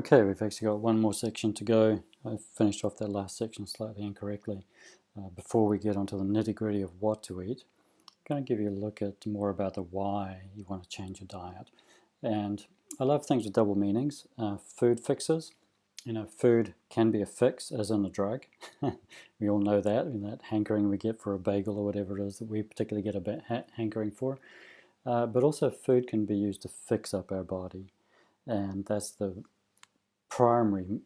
Okay, we've actually got one more section to go. I finished off that last section slightly incorrectly. Before we get onto the nitty-gritty of what to eat, I'm going to give you a look at more about the why you want to change your diet. And I love things with double meanings. Food fixes. You know, food can be a fix, as in a drug. We all know that, in that hankering we get for a bagel or whatever it is that we particularly get a bit hankering for. But also food can be used to fix up our body. And that's the primary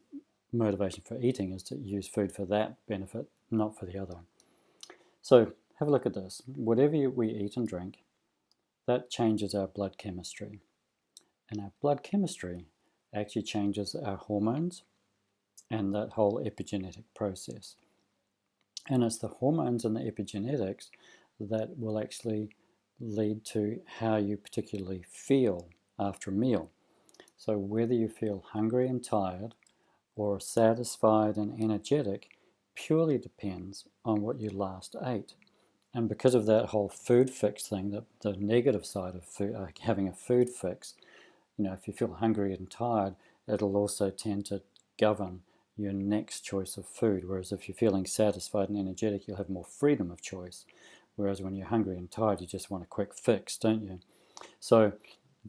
motivation for eating, is to use food for that benefit, not for the other. So have a look at this. Whatever we eat and drink, that changes our blood chemistry. And our blood chemistry actually changes our hormones and that whole epigenetic process. And it's the hormones and the epigenetics that will actually lead to how you particularly feel after a meal. So whether you feel hungry and tired or satisfied and energetic purely depends on what you last ate. And because of that whole food fix thing, the negative side of food, having a food fix, you know, if you feel hungry and tired, it'll also tend to govern your next choice of food. Whereas if you're feeling satisfied and energetic, you'll have more freedom of choice. Whereas when you're hungry and tired, you just want a quick fix, don't you? So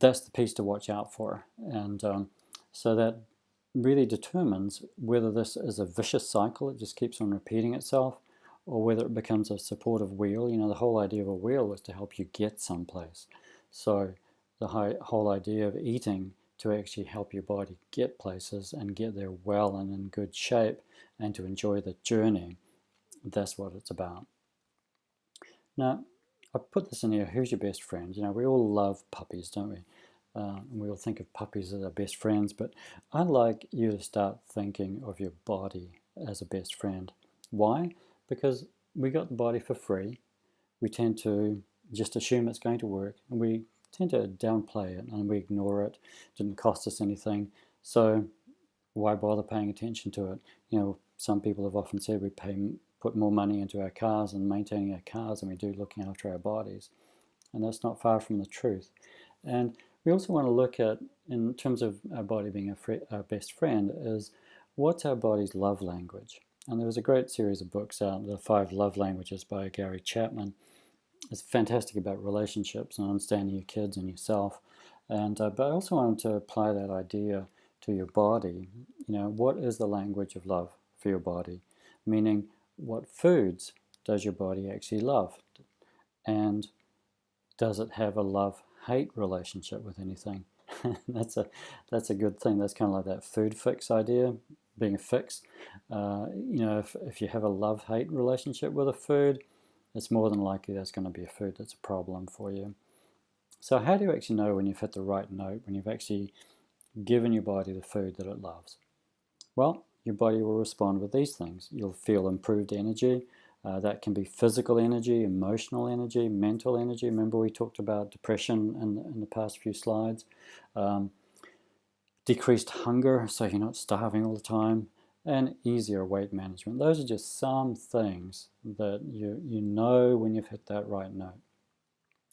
that's the piece to watch out for. And so that really determines whether this is a vicious cycle, it just keeps on repeating itself, or whether it becomes a supportive wheel. You know, the whole idea of a wheel is to help you get someplace. So the whole idea of eating to actually help your body get places and get there well and in good shape and to enjoy the journey, that's what it's about. Now, I put this in here, who's your best friend? You know, we all love puppies, don't we? We all think of puppies as our best friends, but I'd like you to start thinking of your body as a best friend. Why? Because we got the body for free. We tend to just assume it's going to work, and we tend to downplay it and we ignore it. It didn't cost us anything, so why bother paying attention to it? You know, some people have often said we put more money into our cars and maintaining our cars than we do looking after our bodies, and that's not far from the truth. And we also want to look at, in terms of our body being our best friend, is what's our body's love language? And there was a great series of books out, The 5 Love Languages by Gary Chapman. It's fantastic about relationships and understanding your kids and yourself. And but I also wanted to apply that idea to your body. You know, what is the language of love for your body? Meaning, what foods does your body actually love? And does it have a love-hate relationship with anything? That's a good thing. That's kind of like that food fix idea, being a fix. You know, if you have a love-hate relationship with a food, it's more than likely that's going to be a food that's a problem for you. So how do you actually know when you've hit the right note, when you've actually given your body the food that it loves? Well, your body will respond with these things. You'll feel improved energy. That can be physical energy, emotional energy, mental energy. Remember we talked about depression in the past few slides. Decreased hunger, so you're not starving all the time, and easier weight management. Those are just some things that you know when you've hit that right note.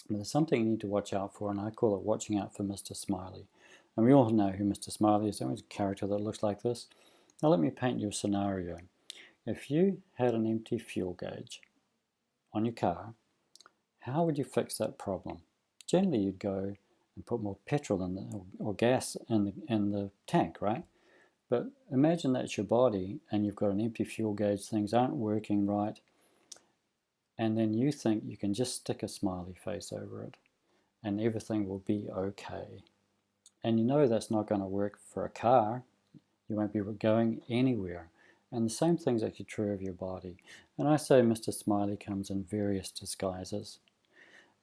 But there's something you need to watch out for, and I call it watching out for Mr. Smiley. And we all know who Mr. Smiley is. There's a character that looks like this. Now let me paint you a scenario. If you had an empty fuel gauge on your car, how would you fix that problem? Generally you'd go and put more petrol in or gas in the tank, right? But imagine that's your body and you've got an empty fuel gauge, things aren't working right, and then you think you can just stick a smiley face over it and everything will be okay. And you know that's not going to work for a car. You won't be going anywhere. And the same thing's actually true of your body. And I say Mr. Smiley comes in various disguises.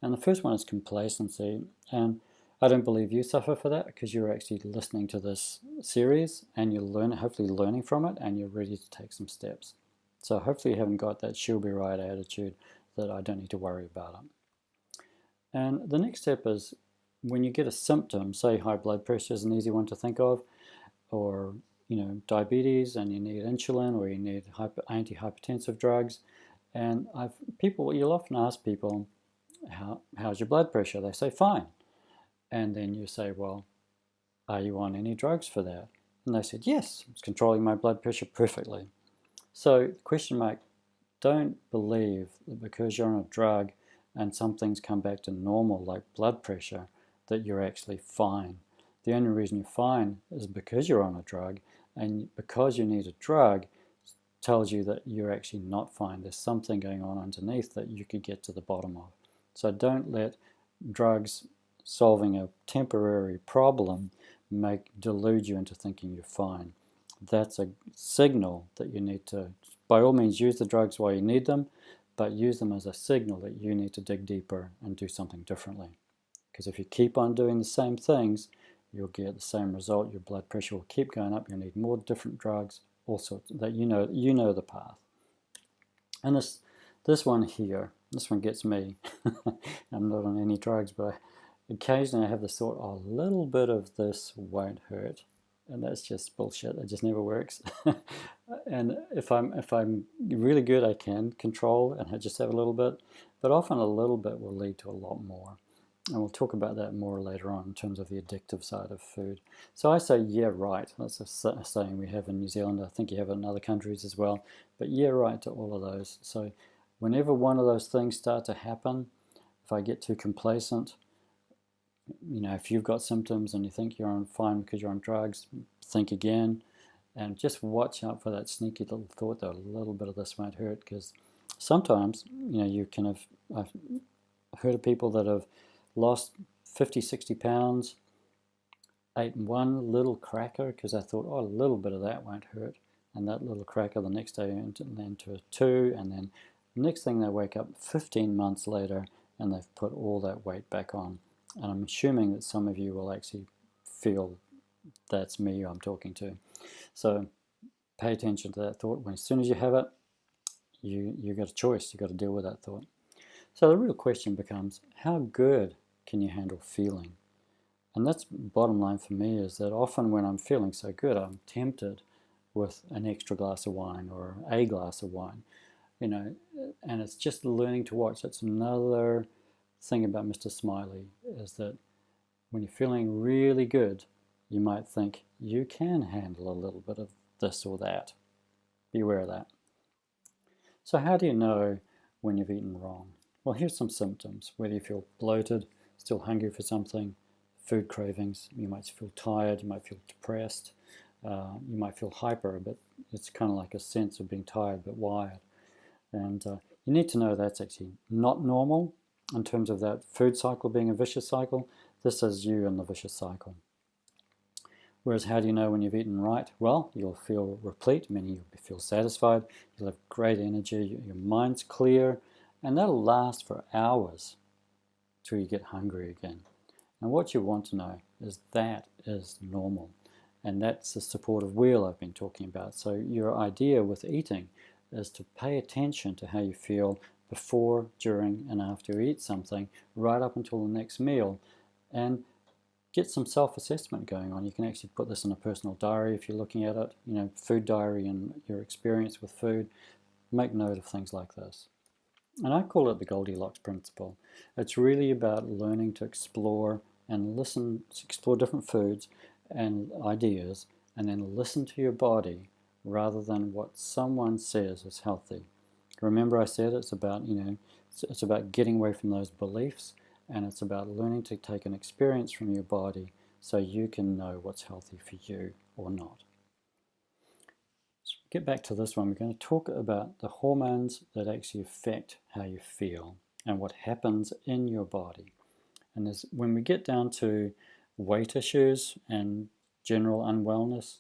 And the first one is complacency. And I don't believe you suffer for that, because you're actually listening to this series and you're hopefully learning from it, and you're ready to take some steps. So hopefully you haven't got that she'll be right attitude that I don't need to worry about it. And the next step is when you get a symptom, say high blood pressure is an easy one to think of, or you know, diabetes and you need insulin, or you need antihypertensive drugs. And you'll often ask people, how's your blood pressure? They say fine. And then you say, well, are you on any drugs for that? And they said, yes, it's controlling my blood pressure perfectly. So, question mark, don't believe that because you're on a drug and some things come back to normal, like blood pressure, that you're actually fine. The only reason you're fine is because you're on a drug, and because you need a drug tells you that you're actually not fine. There's something going on underneath that you could get to the bottom of. So don't let drugs solving a temporary problem delude you into thinking you're fine. That's a signal that you need to, by all means, use the drugs while you need them, but use them as a signal that you need to dig deeper and do something differently. Because if you keep on doing the same things, you'll get the same result. Your blood pressure will keep going up. You'll need more different drugs, all sorts that you know the path. And this one here, this one gets me. I'm not on any drugs, but occasionally I have this thought, oh, a little bit of this won't hurt. And that's just bullshit. It just never works. And if I'm really good, I can control and I just have a little bit. But often a little bit will lead to a lot more. And we'll talk about that more later on in terms of the addictive side of food. So I say, yeah, right. That's a saying we have in New Zealand. I think you have it in other countries as well. But yeah, right to all of those. So whenever one of those things start to happen, if I get too complacent, if you've got symptoms and you think you're on fine because you're on drugs, think again and just watch out for that sneaky little thought that a little bit of this won't hurt, because sometimes, you can have, I've heard of people that have lost 50, 60 pounds, ate one little cracker because I thought, oh, a little bit of that won't hurt. And that little cracker the next day into a 2, and then the next thing they wake up 15 months later and they've put all that weight back on. And I'm assuming that some of you will actually feel that's me I'm talking to. So pay attention to that thought. As soon as you have it, you got a choice. You've got to deal with that thought. So the real question becomes, how good can you handle feeling? And that's bottom line for me, is that often when I'm feeling so good, I'm tempted with an extra glass of wine or a glass of wine, and it's just learning to watch. That's another thing about Mr. Smiley, is that when you're feeling really good, you might think you can handle a little bit of this or that. Be aware of that. So how do you know when you've eaten wrong? Well, here's some symptoms. Whether you feel bloated, still hungry for something, food cravings, you might feel tired, you might feel depressed, you might feel hyper, but it's kind of like a sense of being tired but wired. And you need to know that's actually not normal in terms of that food cycle being a vicious cycle. This is you in the vicious cycle. Whereas how do you know when you've eaten right? Well, you'll feel replete, meaning you'll feel satisfied, you'll have great energy, your mind's clear, and that'll last for hours till you get hungry again. And what you want to know is that is normal. And that's the supportive wheel I've been talking about. So your idea with eating is to pay attention to how you feel before, during, and after you eat something, right up until the next meal, and get some self-assessment going on. You can actually put this in a personal diary if you're looking at it, food diary and your experience with food. Make note of things like this. And I call it the Goldilocks principle. It's really about learning to explore and explore different foods and ideas, and then listen to your body rather than what someone says is healthy. Remember I said it's about, it's about getting away from those beliefs, and it's about learning to take an experience from your body so you can know what's healthy for you or not. So get back to this one. We're going to talk about the hormones that actually affect how you feel and what happens in your body. And when we get down to weight issues and general unwellness,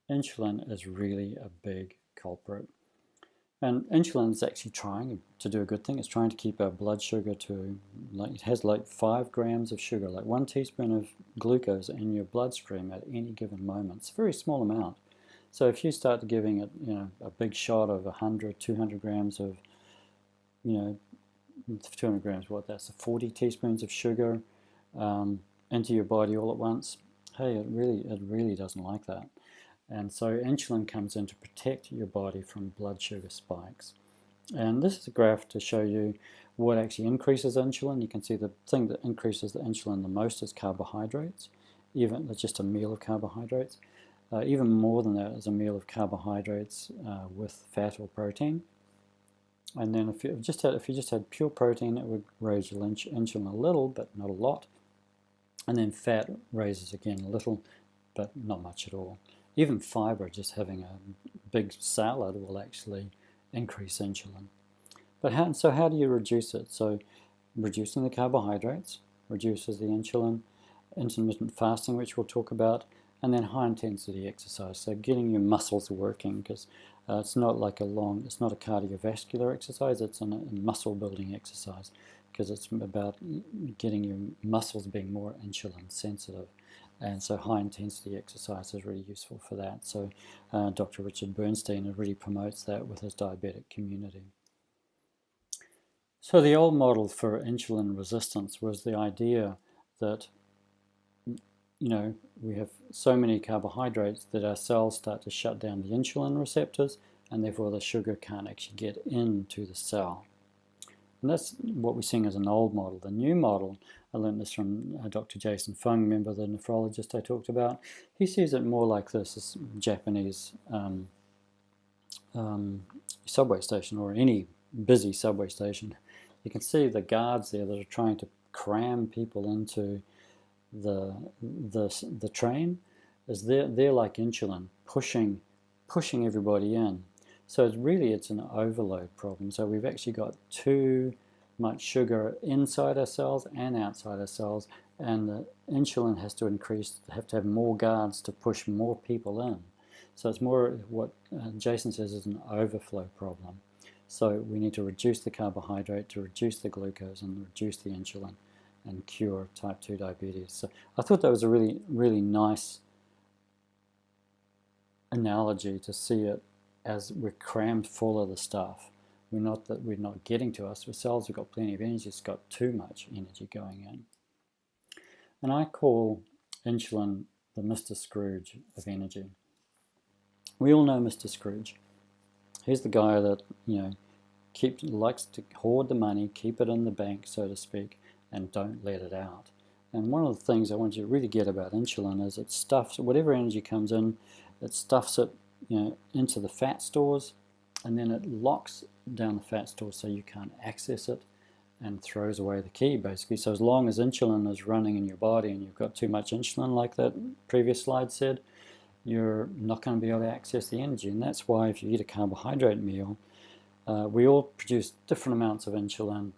insulin is really a big culprit. And insulin is actually trying to do a good thing. It's trying to keep our blood sugar to, it has like 5 grams of sugar, like 1 teaspoon of glucose in your bloodstream at any given moment. It's a very small amount. So if you start giving it, a big shot of 100, 200 grams of, 200 grams, that's 40 teaspoons of sugar into your body all at once. Hey, it really doesn't like that. And so insulin comes in to protect your body from blood sugar spikes. And this is a graph to show you what actually increases insulin. You can see the thing that increases the insulin the most is carbohydrates, even just a meal of carbohydrates. Even more than that is a meal of carbohydrates with fat or protein. And then if you just had pure protein, it would raise your insulin a little, but not a lot. And then fat raises again a little, but not much at all. Even fiber, just having a big salad, will actually increase insulin. But how do you reduce it? So reducing the carbohydrates reduces the insulin, intermittent fasting, which we'll talk about, and then high intensity exercise. So getting your muscles working, because it's not a cardiovascular exercise, it's a muscle building exercise, because it's about getting your muscles being more insulin sensitive. And so high intensity exercise is really useful for that. So Dr. Richard Bernstein really promotes that with his diabetic community. So the old model for insulin resistance was the idea that, we have so many carbohydrates that our cells start to shut down the insulin receptors, and therefore the sugar can't actually get into the cell. And that's what we're seeing as an old model. The new model, I learned this from Dr. Jason Fung, remember the nephrologist I talked about? He sees it more like this Japanese subway station, or any busy subway station. You can see the guards there that are trying to cram people into the train, is they're like insulin, pushing everybody in. So it's an overload problem. So we've actually got too much sugar inside our cells and outside our cells, and the insulin has to increase, have to have more guards to push more people in. So it's more what Jason says is an overflow problem. So we need to reduce the carbohydrate, to reduce the glucose, and reduce the insulin, and cure type 2 diabetes. So I thought that was a really, really nice analogy to see it as we're crammed full of the stuff. We're not getting to us. The cells have got plenty of energy, it's got too much energy going in. And I call insulin the Mr. Scrooge of energy. We all know Mr. Scrooge. He's the guy that, likes to hoard the money, keep it in the bank, so to speak, and don't let it out. And one of the things I want you to really get about insulin is it stuffs, whatever energy comes in, it stuffs it into the fat stores, and then it locks down the fat stores so you can't access it, and throws away the key basically. So as long as insulin is running in your body and you've got too much insulin, like that previous slide said, you're not going to be able to access the energy. And that's why if you eat a carbohydrate meal, we all produce different amounts of insulin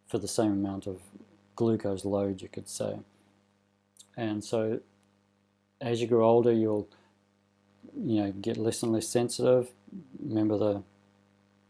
for the same amount of glucose load, you could say. And so as you grow older, you'll get less and less sensitive. Remember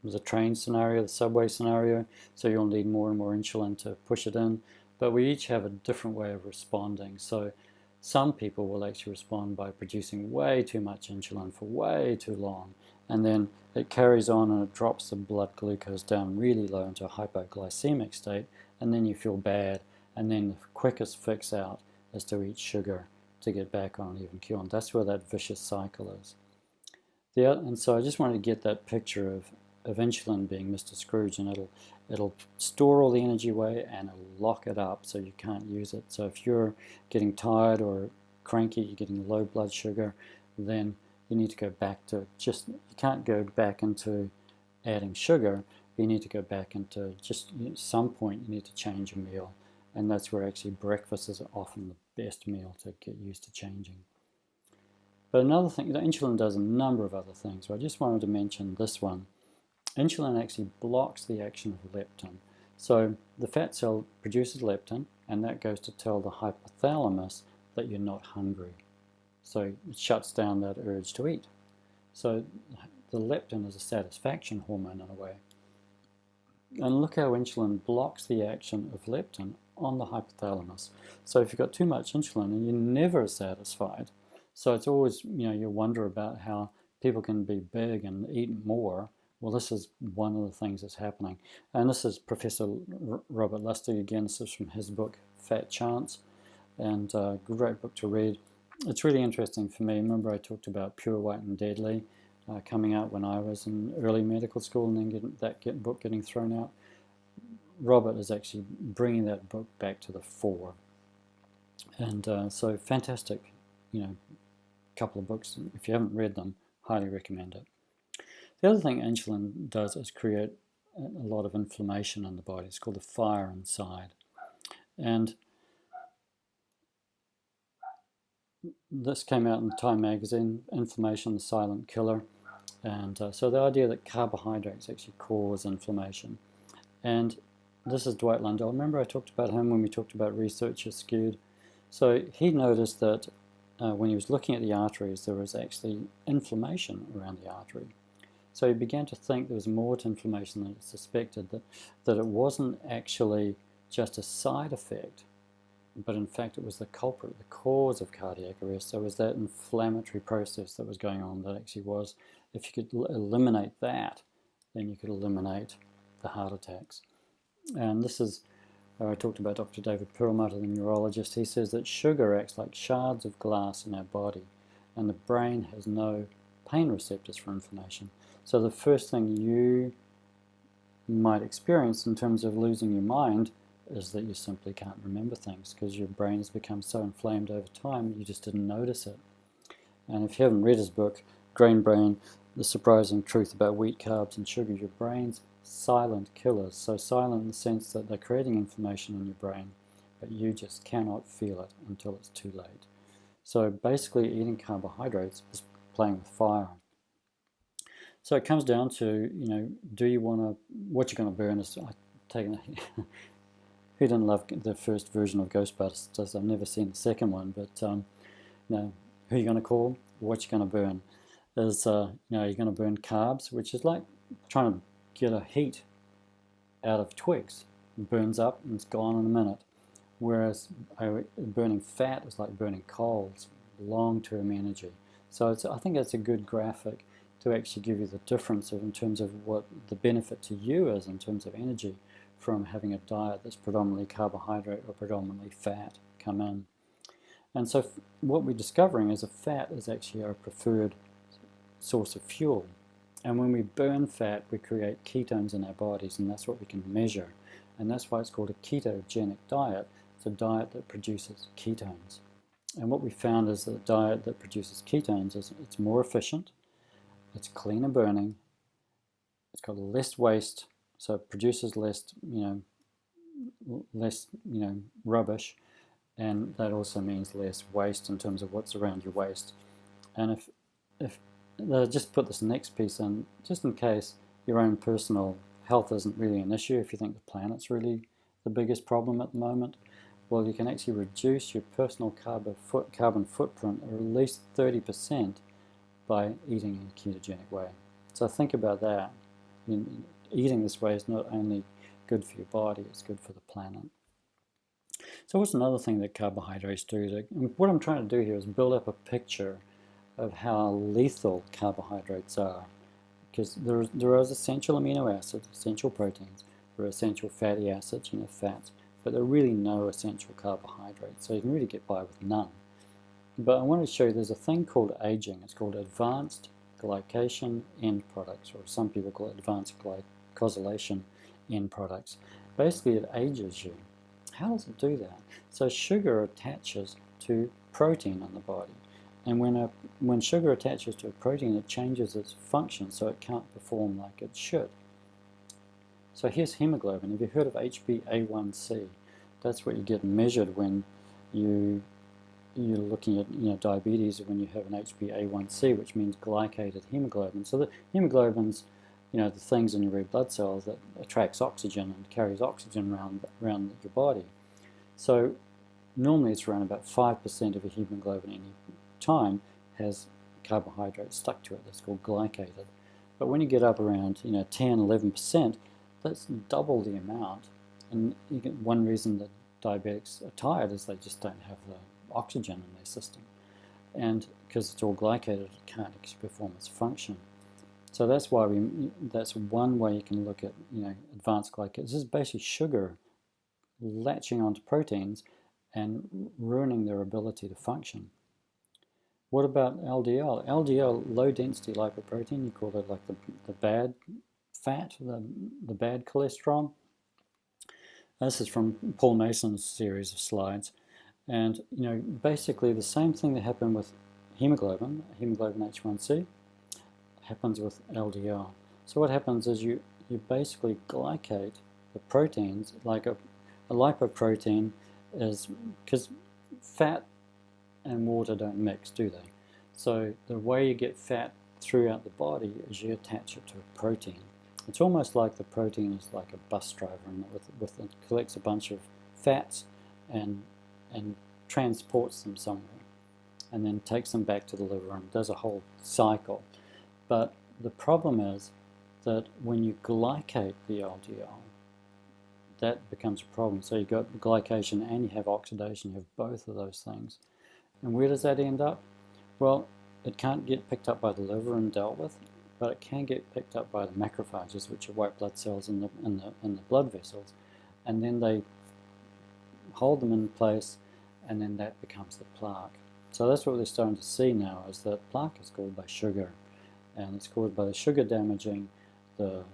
the train scenario, the subway scenario, so you'll need more and more insulin to push it in. But we each have a different way of responding. So some people will actually respond by producing way too much insulin for way too long, and then it carries on and it drops the blood glucose down really low into a hypoglycemic state, and then you feel bad, and then the quickest fix out is to eat sugar to get back on an even keel. And that's where that vicious cycle is. And so I just wanted to get that picture of insulin being Mr. Scrooge, and it'll store all the energy away and it'll lock it up so you can't use it. So if you're getting tired or cranky, you're getting low blood sugar, then you need to go back to you can't go back into adding sugar. You need to go back into some point you need to change your meal, and that's where actually breakfast is often the best meal to get used to changing. But another thing, the insulin does a number of other things. So I just wanted to mention this one. Insulin actually blocks the action of leptin. So the fat cell produces leptin, and that goes to tell the hypothalamus that you're not hungry. So it shuts down that urge to eat. So the leptin is a satisfaction hormone in a way. And look how insulin blocks the action of leptin on the hypothalamus. So if you've got too much insulin, and you're never satisfied, so it's always, you wonder about how people can be big and eat more. Well, this is one of the things that's happening. And this is Professor Robert Lustig again. This is from his book, Fat Chance, and a great book to read. It's really interesting for me. Remember I talked about Pure, White and Deadly coming out when I was in early medical school, and then that book getting thrown out. Robert is actually bringing that book back to the fore. And so fantastic, couple of books. If you haven't read them, highly recommend it. The other thing insulin does is create a lot of inflammation in the body. It's called the fire inside. And this came out in Time magazine, Inflammation, the Silent Killer. And so the idea that carbohydrates actually cause inflammation. And this is Dwight Lundell. Remember I talked about him when we talked about research is skewed? So he noticed that when he was looking at the arteries, there was actually inflammation around the artery. So he began to think there was more to inflammation than he suspected, that it wasn't actually just a side effect, but in fact it was the culprit, the cause of cardiac arrest. So it was that inflammatory process that was going on that actually was, if you could eliminate that, then you could eliminate the heart attacks. And this is, I talked about Dr. David Perlmutter, the neurologist. He says that sugar acts like shards of glass in our body, and the brain has no pain receptors for inflammation. So the first thing you might experience in terms of losing your mind is that you simply can't remember things because your brain has become so inflamed over time you just didn't notice it. And if you haven't read his book, Grain Brain, The Surprising Truth About Wheat, Carbs and Sugar, your brain's silent killers. So silent in the sense that they're creating inflammation in your brain, but you just cannot feel it until it's too late. So basically eating carbohydrates is playing with fire. So it comes down to, do you want to, what you're going to burn is, who didn't love the first version of Ghostbusters? I've never seen the second one, but who you're going to call, what you're going to burn is, you're going to burn carbs, which is like trying to get a heat out of twigs. It burns up and it's gone in a minute. Whereas burning fat is like burning coals, long-term energy. So I think that's a good graphic to actually give you the difference in terms of what the benefit to you is in terms of energy from having a diet that's predominantly carbohydrate or predominantly fat come in. And so what we're discovering is that fat is actually our preferred source of fuel. And when we burn fat, we create ketones in our bodies, and that's what we can measure. And that's why it's called a ketogenic diet. It's a diet that produces ketones. And what we found is that a diet that produces ketones it's more efficient, it's cleaner burning, it's got less waste, so it produces less, rubbish, and that also means less waste in terms of what's around your waist. And if just put this next piece in, just in case your own personal health isn't really an issue, if you think the planet's really the biggest problem at the moment, well, you can actually reduce your personal carbon footprint at least 30% by eating in a ketogenic way. So think about that. Eating this way is not only good for your body, it's good for the planet. So what's another thing that carbohydrates do? What I'm trying to do here is build up a picture of how lethal carbohydrates are. Because there are essential amino acids, essential proteins, there are essential fatty acids, fats, but there are really no essential carbohydrates. So you can really get by with none. But I want to show you there's a thing called aging. It's called advanced glycation end products, or some people call it advanced glycosylation end products. Basically, it ages you. How does it do that? So sugar attaches to protein in the body. And when sugar attaches to a protein, it changes its function so it can't perform like it should. So here's hemoglobin. Have you heard of HbA1c? That's what you get measured when you're looking at diabetes, when you have an HbA1c, which means glycated hemoglobin. So the hemoglobin's the things in your red blood cells that attracts oxygen and carries oxygen around your body. So normally it's around about 5% of a hemoglobin any time has carbohydrates stuck to it. That's called glycated. But when you get up around 10, 11%, that's double the amount. And one reason that diabetics are tired is they just don't have the oxygen in their system, and because it's all glycated, it can't actually perform its function. So that's why that's one way you can look at advanced glycation. This is basically sugar latching onto proteins and ruining their ability to function. What about LDL? LDL, low density lipoprotein, you call it like the bad fat, the bad cholesterol. This is from Paul Mason's series of slides. And basically the same thing that happened with hemoglobin H1C, happens with LDL. So what happens is you basically glycate the proteins, like a lipoprotein is, because fat and water don't mix, do they? So the way you get fat throughout the body is you attach it to a protein. It's almost like the protein is like a bus driver, and it collects a bunch of fats and transports them somewhere, and then takes them back to the liver and does a whole cycle. But the problem is that when you glycate the LDL, that becomes a problem. So you've got glycation and you have oxidation, you have both of those things. And where does that end up? Well, it can't get picked up by the liver and dealt with, but it can get picked up by the macrophages, which are white blood cells in the blood vessels, and then they hold them in place, and then that becomes the plaque. So that's what they're starting to see now, is that plaque is caused by sugar, and it's caused by the sugar damaging the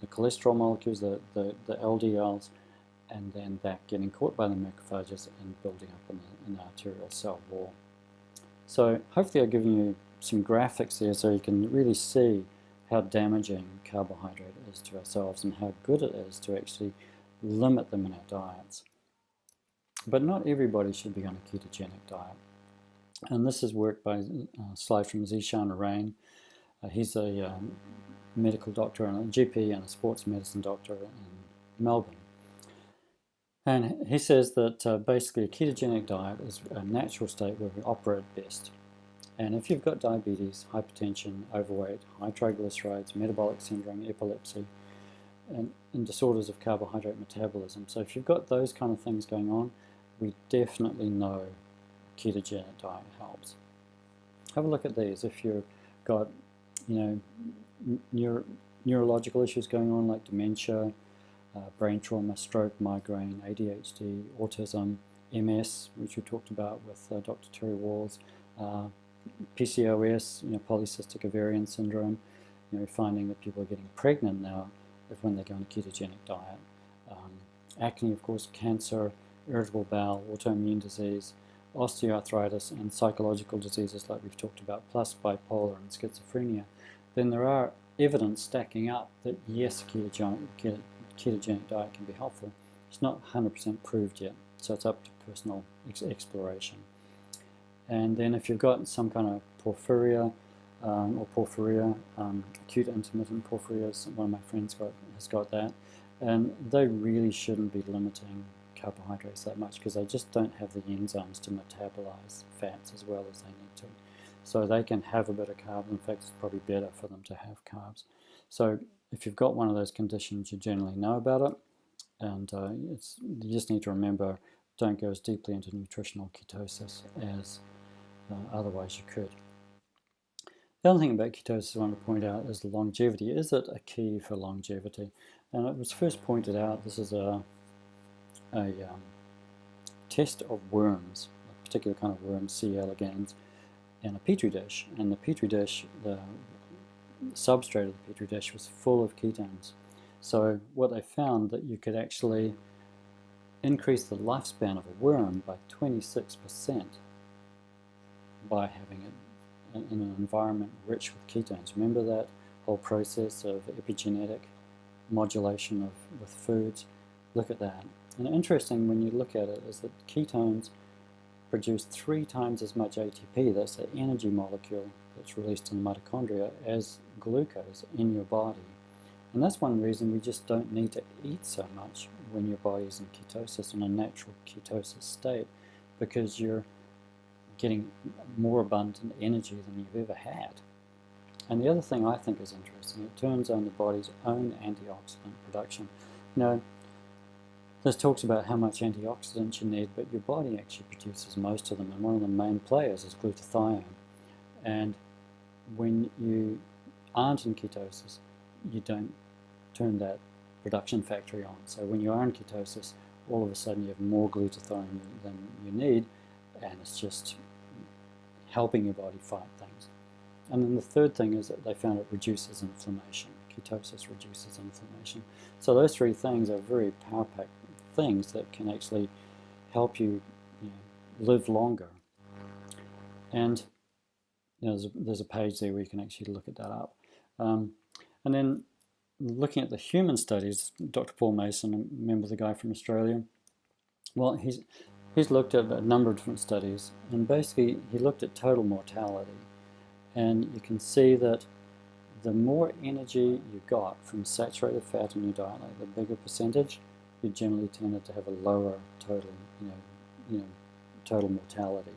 cholesterol molecules, the LDLs, and then that getting caught by the macrophages and building up in the arterial cell wall. So hopefully I've given you some graphics there so you can really see how damaging carbohydrate is to ourselves and how good it is to actually limit them in our diets. But not everybody should be on a ketogenic diet. And this is work by a slide from Zishan Arain. He's a medical doctor and a GP and a sports medicine doctor in Melbourne. And he says that basically a ketogenic diet is a natural state where we operate best. And if you've got diabetes, hypertension, overweight, high triglycerides, metabolic syndrome, epilepsy, and disorders of carbohydrate metabolism, so if you've got those kind of things going on, we definitely know a ketogenic diet helps. Have a look at these. If you've got, neurological issues going on like dementia, brain trauma, stroke, migraine, ADHD, autism, MS, which we talked about with Dr. Terry Walls, PCOS, polycystic ovarian syndrome, finding that people are getting pregnant now when they go on a ketogenic diet. Acne, of course, cancer, irritable bowel, autoimmune disease, osteoarthritis, and psychological diseases like we've talked about, plus bipolar and schizophrenia. Then there are evidence stacking up that yes, ketogenic diet can be helpful. It's not 100% proved yet, so it's up to personal exploration. And then if you've got some kind of porphyria or porphyria, acute intermittent porphyria, one of my friends has got that, and they really shouldn't be limiting carbohydrates that much because they just don't have the enzymes to metabolize fats as well as they need to. So they can have a bit of carbs. In fact, it's probably better for them to have carbs. So if you've got one of those conditions, you generally know about it, and you just need to remember, don't go as deeply into nutritional ketosis as otherwise you could. The other thing about ketosis I want to point out is the longevity. Is it a key for longevity? And it was first pointed out, this is a test of worms, a particular kind of worm, C. elegans, in a petri dish. And the petri dish, the substrate of the petri dish was full of ketones. So what they found that you could actually increase the lifespan of a worm by 26% by having it in an environment rich with ketones. Remember that whole process of epigenetic modulation with foods? Look at that. And interesting when you look at it is that ketones produce 3 times as much ATP, that's the energy molecule that's released in the mitochondria, as glucose in your body. And that's one reason we just don't need to eat so much when your body is in ketosis, in a natural ketosis state, because you're getting more abundant energy than you've ever had. And the other thing I think is interesting, it turns on the body's own antioxidant production. This talks about how much antioxidants you need, but your body actually produces most of them, and one of the main players is glutathione. And when you aren't in ketosis, you don't turn that production factory on. So when you are in ketosis, all of a sudden you have more glutathione than you need, and it's just helping your body fight things. And then the third thing is that they found it reduces inflammation. Ketosis reduces inflammation. So those 3 things are very power-packed things that can actually help you, live longer. And there's a page there where you can actually look at that up. And then looking at the human studies, Dr. Paul Mason, remember the guy from Australia? Well, he's looked at a number of different studies, and basically he looked at total mortality. And you can see that the more energy you got from saturated fat in your diet, like the bigger percentage, you generally tended to have a lower total, total mortality.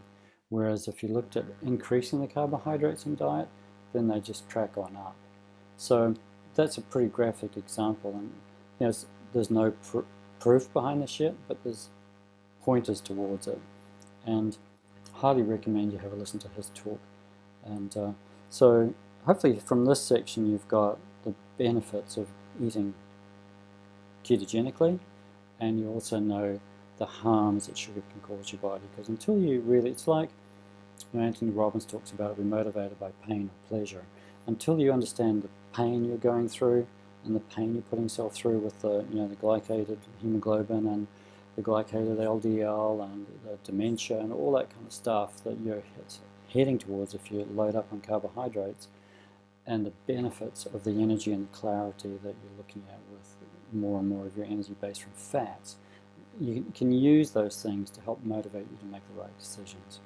Whereas if you looked at increasing the carbohydrates in diet, then they just track on up. So that's a pretty graphic example, and there's no proof behind this yet, but there's pointers towards it, and highly recommend you have a listen to his talk. And so hopefully from this section you've got the benefits of eating ketogenically, and you also know the harms that sugar can cause your body, because until you really, it's like Anthony Robbins talks about, we're motivated by pain or pleasure. Until you understand the pain you're going through and the pain you're putting yourself through with the the glycated hemoglobin and the glycated LDL and the dementia and all that kind of stuff that you're heading towards if you load up on carbohydrates, and the benefits of the energy and the clarity that you're looking at with more and more of your energy based from fats, you can use those things to help motivate you to make the right decisions.